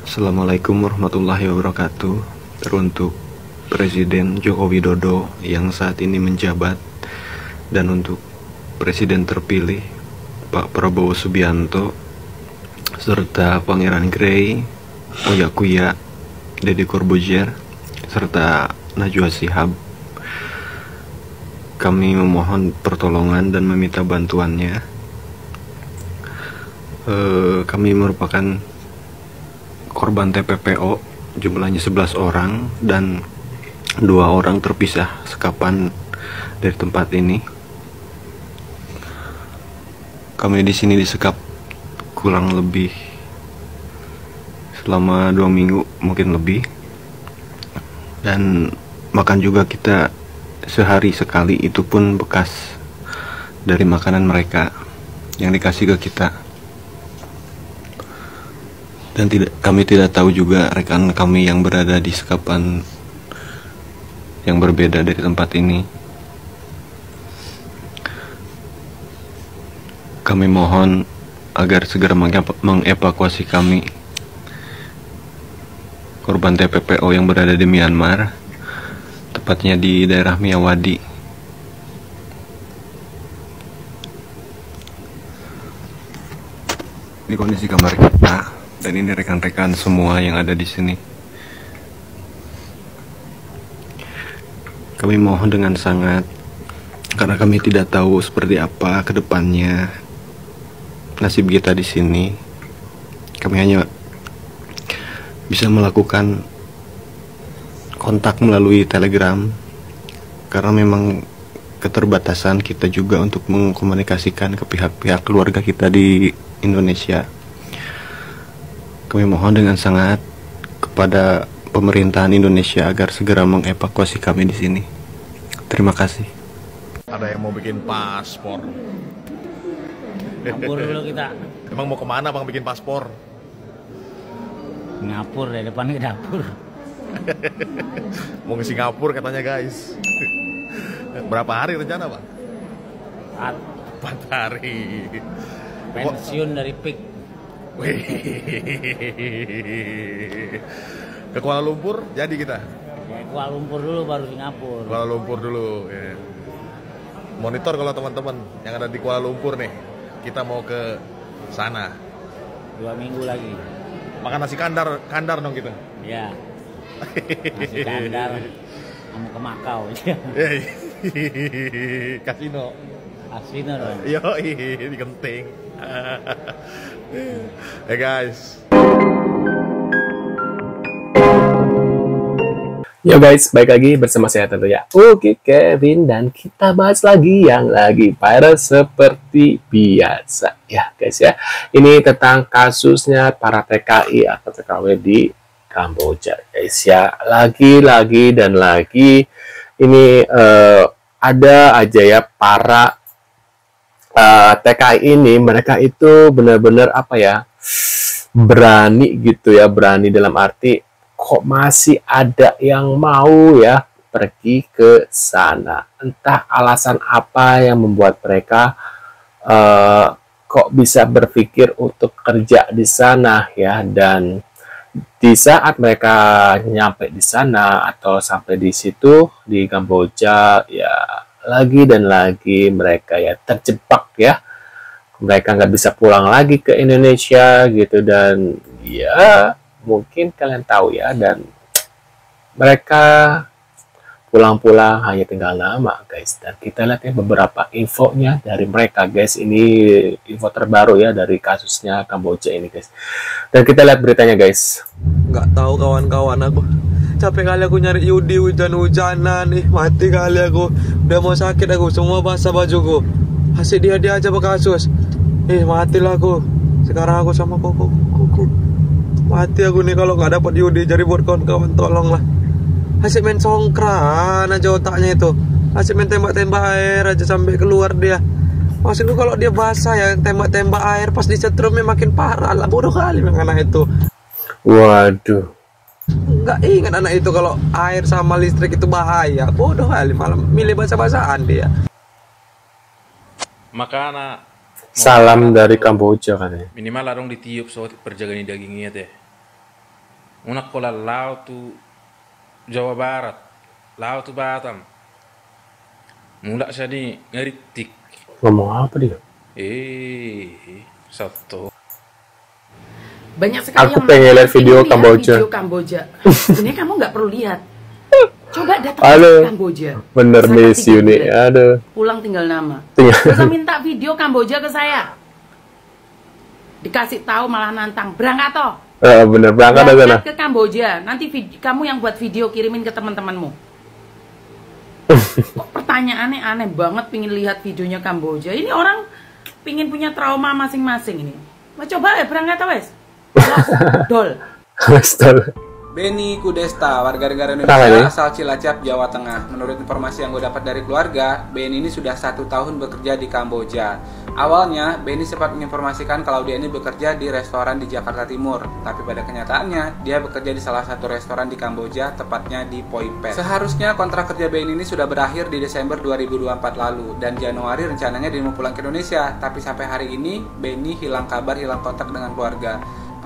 Assalamualaikum warahmatullahi wabarakatuh. Teruntuk Presiden Joko Widodo yang saat ini menjabat, dan untuk Presiden terpilih Pak Prabowo Subianto, serta Pangeran Grey, Uya Kuya, Deddy Corbuzier, serta Najwa Shihab. Kami memohon pertolongan dan meminta bantuannya. Kami merupakan korban TPPO, jumlahnya 11 orang dan 2 orang terpisah sekapan dari tempat ini. Kami di sini disekap kurang lebih selama 2 minggu, mungkin lebih. Dan makan juga kita sehari sekali, itu pun bekas dari makanan mereka yang dikasih ke kita. Dan kami tidak tahu juga rekan kami yang berada di sekapan yang berbeda dari tempat ini. Kami mohon agar segera mengevakuasi kami, korban TPPO yang berada di Myanmar, tepatnya di daerah Miyawadi. Ini kondisi kamar kita. Dan ini rekan-rekan semua yang ada di sini. Kami mohon dengan sangat, karena kami tidak tahu seperti apa ke depannya nasib kita di sini. Kami hanya bisa melakukan kontak melalui Telegram, karena memang keterbatasan kita juga untuk mengkomunikasikan ke pihak-pihak keluarga kita di Indonesia. Kami mohon dengan sangat kepada pemerintahan Indonesia agar segera mengevakuasi kami di sini. Terima kasih. Ada yang mau bikin paspor. Singapura dulu kita. Emang mau kemana bang bikin paspor? Singapura, dari depan ke dapur. Mau ke Singapura katanya guys. Berapa hari rencana bang? 4 hari. Pensiun dari PIK. Wih. Ke Kuala Lumpur jadi kita. Kuala Lumpur dulu baru Singapura. Kuala Lumpur dulu. Ya. Monitor kalau teman-teman yang ada di Kuala Lumpur nih, kita mau ke sana. 2 minggu lagi. Makan nasi kandar dong kita. Ya. Nasi kandar. Kamu ke Makau. Kasino. Kasino dong. Yoi, ini genting. Hey guys. Yo guys, balik lagi bersama saya tentunya Oke Kevin, dan kita bahas lagi yang lagi viral seperti biasa ya guys ya. Ini tentang kasusnya para TKI atau TKW di Kamboja guys ya. Lagi dan lagi ini ada aja ya para TKI ini, mereka itu benar-benar apa ya, berani gitu ya, berani dalam arti kok masih ada yang mau ya pergi ke sana. Entah alasan apa yang membuat mereka kok bisa berpikir untuk kerja di sana ya. Dan di saat mereka nyampe di sana atau sampai di situ di Kamboja ya, lagi dan lagi mereka ya terjebak ya. Mereka nggak bisa pulang lagi ke Indonesia gitu. Dan ya mungkin kalian tahu ya, dan mereka pulang-pulang hanya tinggal nama guys. Dan kita lihat ya beberapa infonya dari mereka guys. Ini info terbaru ya dari kasusnya Kamboja ini guys. Dan kita lihat beritanya guys. Nggak tahu kawan-kawan, aku capek kali aku nyari judi hujan-hujanan nih, mati kali aku, udah mau sakit aku, semua basah bajuku. Asik dia aja kasus. Matilah aku. Sekarang aku sama koko. Mati aku nih kalau nggak dapat judi. Jadi buat kawan-kawan tolonglah. Asik main songkran aja otaknya itu. Asik main tembak-tembak air aja sampai keluar dia. Maksudku kalau dia basah ya tembak-tembak air, pas dicetrumnya makin parah lah. Bodoh kali memang anak itu. Waduh. Nggak ingat anak itu kalau air sama listrik itu bahaya. Bodoh kali, malah milih basah-basahan dia. Maka anak Salam dari Kamboja katanya. minimal larung ditiup so perjagani dagingnya teh. Unak kola Lao tu Jawa Barat, Lao tu Batam. Mulak jadi ngeritik. Ngomong apa dia? Satu. Banyak sekali Aku yang pengen lihat video lihat Kamboja. video Kamboja. Ini kamu nggak perlu lihat. Coba datang Aduh. ke Kamboja. Bener Sana miss 3 you nih. bulan. Aduh. Pulang tinggal nama. Tinggal. Bisa minta video Kamboja ke saya. Dikasih tahu malah nantang. Berangkat toh. Bener, berangkat ke sana. Ke Kamboja. Nanti kamu yang buat video kirimin ke teman-temanmu. Kok pertanyaannya aneh banget, pingin lihat videonya Kamboja. Ini orang pingin punya trauma masing-masing ini. Mau coba ya berangkat toh wes. Dol. Astaga. Benny Kudesta, warga negara Kenapa Indonesia ini? asal Cilacap, Jawa Tengah. Menurut informasi yang gue dapat dari keluarga, Benny ini sudah 1 tahun bekerja di Kamboja. Awalnya, Benny sempat menginformasikan kalau dia ini bekerja di restoran di Jakarta Timur. Tapi pada kenyataannya, dia bekerja di salah satu restoran di Kamboja, tepatnya di Poipet. Seharusnya kontrak kerja Benny ini sudah berakhir di Desember 2024 lalu. Dan Januari rencananya dia mau pulang ke Indonesia. Tapi sampai hari ini, Benny hilang kabar, hilang kontak dengan keluarga.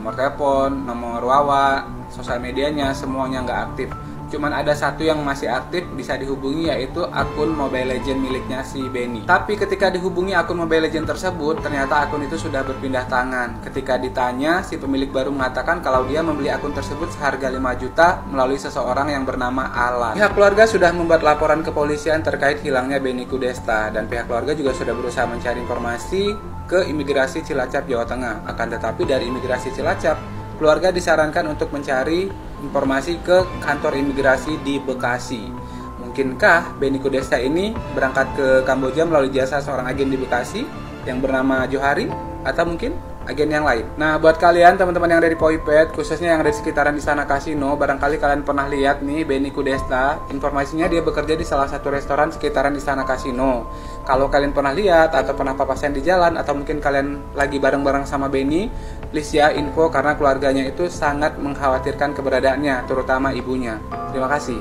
Nomor telepon, nomor wawa, sosial medianya semuanya nggak aktif. Cuman ada satu yang masih aktif bisa dihubungi, yaitu akun Mobile Legend miliknya si Benny. Tapi ketika dihubungi akun Mobile Legend tersebut, ternyata akun itu sudah berpindah tangan. Ketika ditanya, si pemilik baru mengatakan kalau dia membeli akun tersebut seharga 5 juta melalui seseorang yang bernama Alan. Pihak keluarga sudah membuat laporan kepolisian terkait hilangnya Benny Kudesta, dan pihak keluarga juga sudah berusaha mencari informasi ke imigrasi Cilacap, Jawa Tengah. Akan tetapi dari imigrasi Cilacap, keluarga disarankan untuk mencari informasi ke kantor imigrasi di Bekasi. Mungkinkah Benny Kudesta ini berangkat ke Kamboja melalui jasa seorang agen di Bekasi yang bernama Johari, atau mungkin agen yang lain? Nah, buat kalian teman-teman yang dari Poipet, khususnya yang ada di sekitaran di sana kasino, barangkali kalian pernah lihat nih Benny Kudesta. Informasinya dia bekerja di salah satu restoran sekitaran di sana kasino. Kalau kalian pernah lihat atau pernah papasan di jalan, atau mungkin kalian lagi bareng-bareng sama Benny, please ya info, karena keluarganya itu sangat mengkhawatirkan keberadaannya, terutama ibunya. Terima kasih.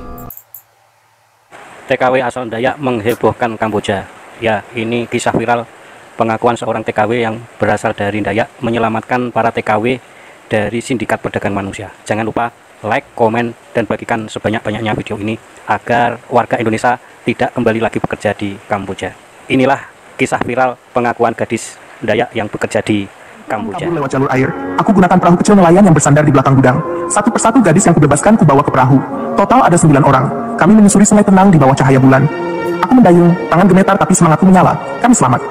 TKW asal Dayak menghebohkan Kamboja. Ya, ini kisah viral pengakuan seorang TKW yang berasal dari Dayak menyelamatkan para TKW dari sindikat perdagangan manusia. Jangan lupa like, komen, dan bagikan sebanyak-banyaknya video ini agar warga Indonesia tidak kembali lagi bekerja di Kamboja. Inilah kisah viral pengakuan gadis Dayak yang bekerja di Kamboja. Kabur lewat jalur air, aku gunakan perahu kecil nelayan yang bersandar di belakang gudang. Satu persatu gadis yang kubebaskan kubawa ke perahu. Total ada 9 orang. Kami menyusuri sungai tenang di bawah cahaya bulan. Aku mendayung, tangan gemetar tapi semangatku menyala. Kami selamat.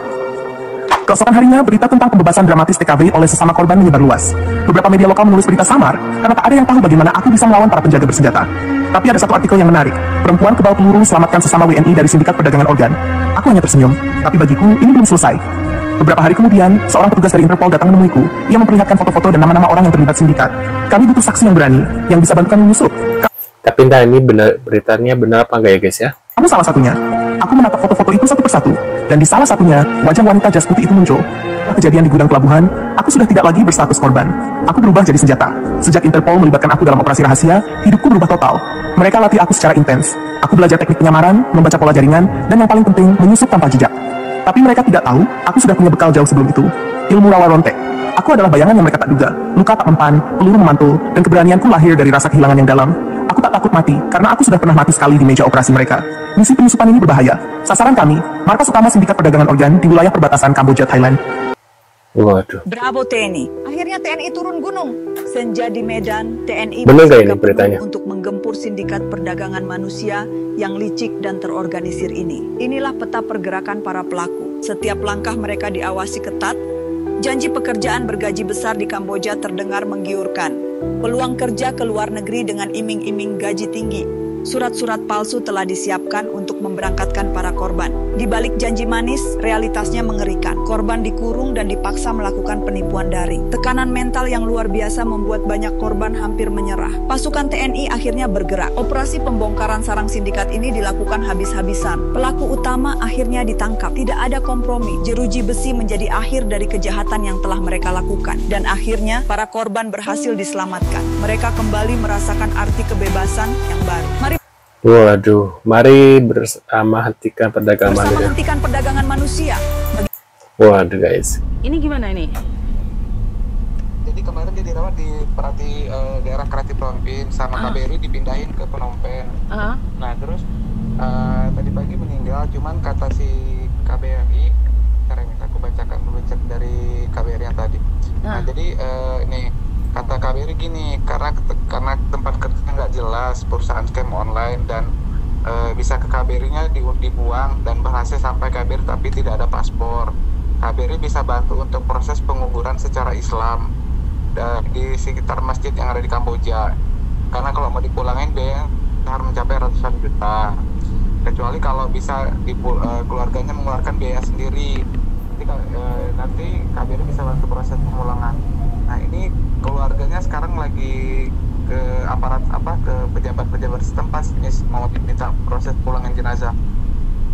Keesokan harinya, berita tentang pembebasan dramatis TKW oleh sesama korban menyebar luas. Beberapa media lokal menulis berita samar karena tak ada yang tahu bagaimana aku bisa melawan para penjaga bersenjata. Tapi ada satu artikel yang menarik. Perempuan kebal peluru selamatkan sesama WNI dari sindikat perdagangan organ. Aku hanya tersenyum, tapi bagiku ini belum selesai. Beberapa hari kemudian, seorang petugas dari Interpol datang menemuiku. Ia memperlihatkan foto-foto dan nama-nama orang yang terlibat sindikat. Kami butuh saksi yang berani, yang bisa bantu kami menyusup. Tapi entah ini benar, beritanya benar apa enggak ya guys ya? Kamu salah satunya. Aku menatap foto-foto itu satu persatu, dan di salah satunya, wajah wanita jas putih itu muncul. Setelah kejadian di gudang pelabuhan, aku sudah tidak lagi berstatus korban. Aku berubah jadi senjata. Sejak Interpol melibatkan aku dalam operasi rahasia, hidupku berubah total. Mereka latih aku secara intens. Aku belajar teknik penyamaran, membaca pola jaringan, dan yang paling penting, menyusup tanpa jejak. Tapi mereka tidak tahu, aku sudah punya bekal jauh sebelum itu. Ilmu rawa rontek. Aku adalah bayangan yang mereka tak duga. Luka tak mempan, peluru memantul, dan keberanianku lahir dari rasa kehilangan yang dalam. Aku tak takut mati, karena aku sudah pernah mati sekali di meja operasi mereka. Misi penyusupan ini berbahaya. Sasaran kami, markas utama sindikat perdagangan organ di wilayah perbatasan Kamboja, Thailand. Waduh. Bravo TNI. Akhirnya TNI turun gunung. Senja di Medan, TNI Bener gak ini bersikap beritanya? penuh untuk menggempur sindikat perdagangan manusia yang licik dan terorganisir ini. Inilah peta pergerakan para pelaku. Setiap langkah mereka diawasi ketat. Janji pekerjaan bergaji besar di Kamboja terdengar menggiurkan. Peluang kerja ke luar negeri dengan iming-iming gaji tinggi. Surat-surat palsu telah disiapkan untuk memberangkatkan para korban. Di balik janji manis, realitasnya mengerikan. Korban dikurung dan dipaksa melakukan penipuan daring. Tekanan mental yang luar biasa membuat banyak korban hampir menyerah. Pasukan TNI akhirnya bergerak. Operasi pembongkaran sarang sindikat ini dilakukan habis-habisan. Pelaku utama akhirnya ditangkap. Tidak ada kompromi. Jeruji besi menjadi akhir dari kejahatan yang telah mereka lakukan. Dan akhirnya, para korban berhasil diselamatkan. Mereka kembali merasakan arti kebebasan yang baru. Mari Waduh, mari bersama hentikan perdagangan bersama manusia. hentikan perdagangan manusia. Waduh guys. Ini gimana ini? Jadi kemarin dia dirawat di daerah Kratie Phnom Penh sama KBRI dipindahin ke Phnom Penh. Nah terus tadi pagi meninggal, cuman kata si KBRI, sekarang aku bacakan dulu cek dari KBRI yang tadi. Nah jadi ini kata KBRI gini, karena tempat kerja nggak jelas, perusahaan scam online dan bisa ke KBRI-nya dibuang dan berhasil sampai KBRI tapi tidak ada paspor. KBRI bisa bantu untuk proses penguburan secara Islam di sekitar masjid yang ada di Kamboja. Karena kalau mau dipulangin biaya harus mencapai ratusan juta. Kecuali kalau bisa keluarganya mengeluarkan biaya sendiri. Nanti KBRI bisa bantu proses pemulangan. Nah ini keluarganya sekarang lagi ke aparat ke pejabat-pejabat setempat mau diminta proses pulangan jenazah.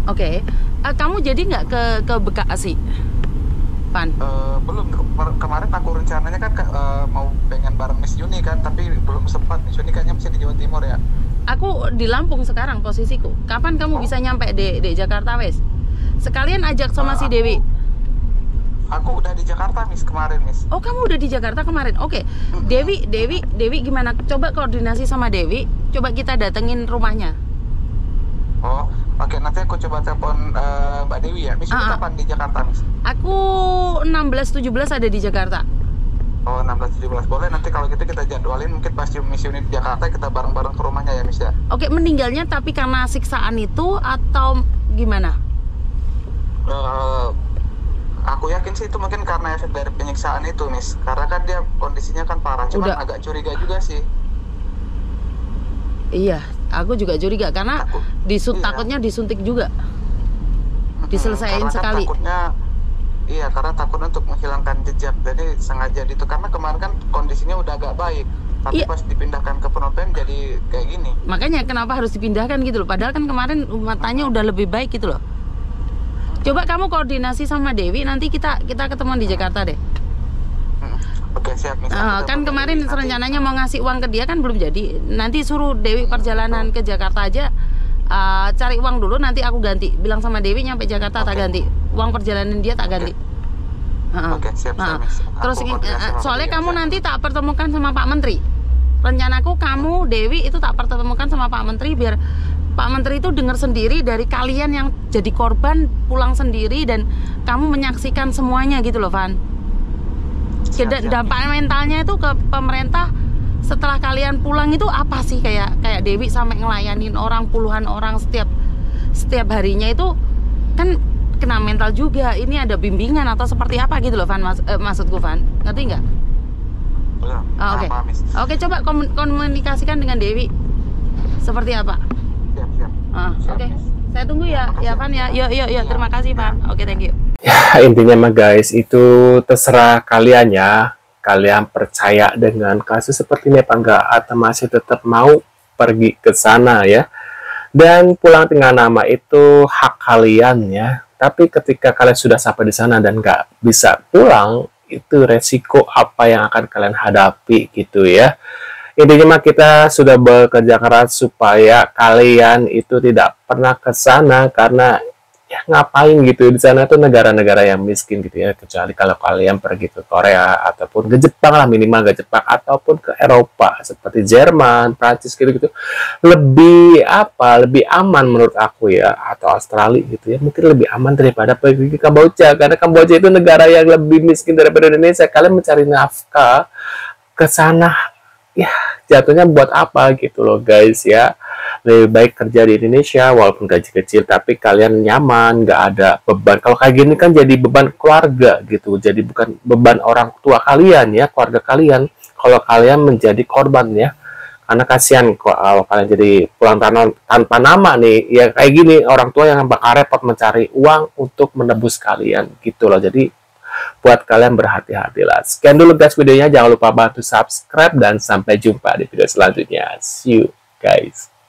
Oke. Kamu jadi nggak ke Bekasi? Pan? Belum, kemarin aku rencananya kan mau pengen bareng Miss Juni kan, tapi belum sempat. Miss Juni kayaknya masih di Jawa Timur ya. Aku di Lampung sekarang posisiku. Kapan kamu bisa nyampe di Jakarta wes? Sekalian ajak sama si Dewi. Aku udah di Jakarta Miss kemarin Miss. Oh kamu udah di Jakarta kemarin? Oke. Dewi gimana? Coba koordinasi sama Dewi. Coba kita datengin rumahnya. Oh, oke, nanti aku coba telepon Mbak Dewi ya. Miss kapan di Jakarta, Miss? Aku 16-17 ada di Jakarta. Oh, 16-17. Boleh, nanti kalau gitu kita jadwalin mungkin pas Miss Yuni di Jakarta kita bareng-bareng ke rumahnya ya, Miss ya. Oke, meninggalnya tapi karena siksaan itu atau gimana? Aku yakin sih itu mungkin karena efek dari penyiksaan itu, Miss. Karena kan dia kondisinya kan parah. Cuman agak curiga juga sih. Iya, aku juga curiga karena takutnya disuntik juga, diselesaikan sekali. Karena takutnya untuk menghilangkan jejak, jadi sengaja itu karena kemarin kan kondisinya udah agak baik, tapi pas dipindahkan ke Phnom Penh jadi kayak gini. Makanya kenapa harus dipindahkan gitu loh? Padahal kan kemarin matanya udah lebih baik gitu loh. Coba kamu koordinasi sama Dewi, nanti kita ketemuan di Jakarta deh. Oke, siap. Kan kemarin rencananya mau ngasih uang ke dia kan belum jadi. Nanti suruh Dewi perjalanan ke Jakarta aja, cari uang dulu, nanti aku ganti. Bilang sama Dewi nyampe Jakarta tak ganti. Uang perjalanan dia tak ganti. Oke, siap. Terus soalnya kamu nanti tak pertemukan sama Pak Menteri. Rencanaku kamu Dewi itu tak pertemukan sama Pak Menteri biar Pak Menteri itu dengar sendiri dari kalian yang jadi korban pulang sendiri dan kamu menyaksikan semuanya gitu loh, Van. Dampak mentalnya itu ke pemerintah setelah kalian pulang itu apa sih, kayak Dewi sampai ngelayanin orang puluhan orang setiap harinya itu kan kena mental juga. Ini ada bimbingan atau seperti apa gitu loh, Van, maksudku, Van, ngerti nggak? Oke, coba komunikasikan dengan Dewi seperti apa. Oke. Saya tunggu ya, Van ya. Yuk, terima kasih, Van. Oke, thank you. Ya, intinya mah guys, itu terserah kalian ya. Kalian percaya dengan kasus seperti ini apa enggak, atau masih tetap mau pergi ke sana ya. Dan pulang dengan nama itu hak kalian ya. Tapi ketika kalian sudah sampai di sana dan nggak bisa pulang, itu resiko apa yang akan kalian hadapi gitu ya. Intinya mah kita sudah bekerja keras supaya kalian itu tidak pernah ke sana, karena ya ngapain gitu, di sana tuh negara-negara yang miskin gitu ya, kecuali kalau kalian pergi ke Korea ataupun ke Jepang lah, minimal ke Jepang, ataupun ke Eropa seperti Jerman, Prancis gitu-gitu, lebih aman menurut aku ya, atau Australia gitu ya, mungkin lebih aman daripada pergi ke Kamboja, karena Kamboja itu negara yang lebih miskin daripada Indonesia. Kalian mencari nafkah ke sana ya jatuhnya buat apa gitu loh guys ya. Lebih baik kerja di Indonesia walaupun gaji kecil, tapi kalian nyaman, nggak ada beban. Kalau kayak gini kan jadi beban keluarga gitu, jadi bukan beban orang tua kalian ya, keluarga kalian, kalau kalian menjadi korban ya. Karena kasihan kalau kalian jadi pulang tanpa nama nih ya, kayak gini orang tua yang bakal repot mencari uang untuk menebus kalian gitu loh. Jadi buat kalian berhati-hatilah. Sekian dulu guys videonya, jangan lupa bantu subscribe dan sampai jumpa di video selanjutnya. See you guys.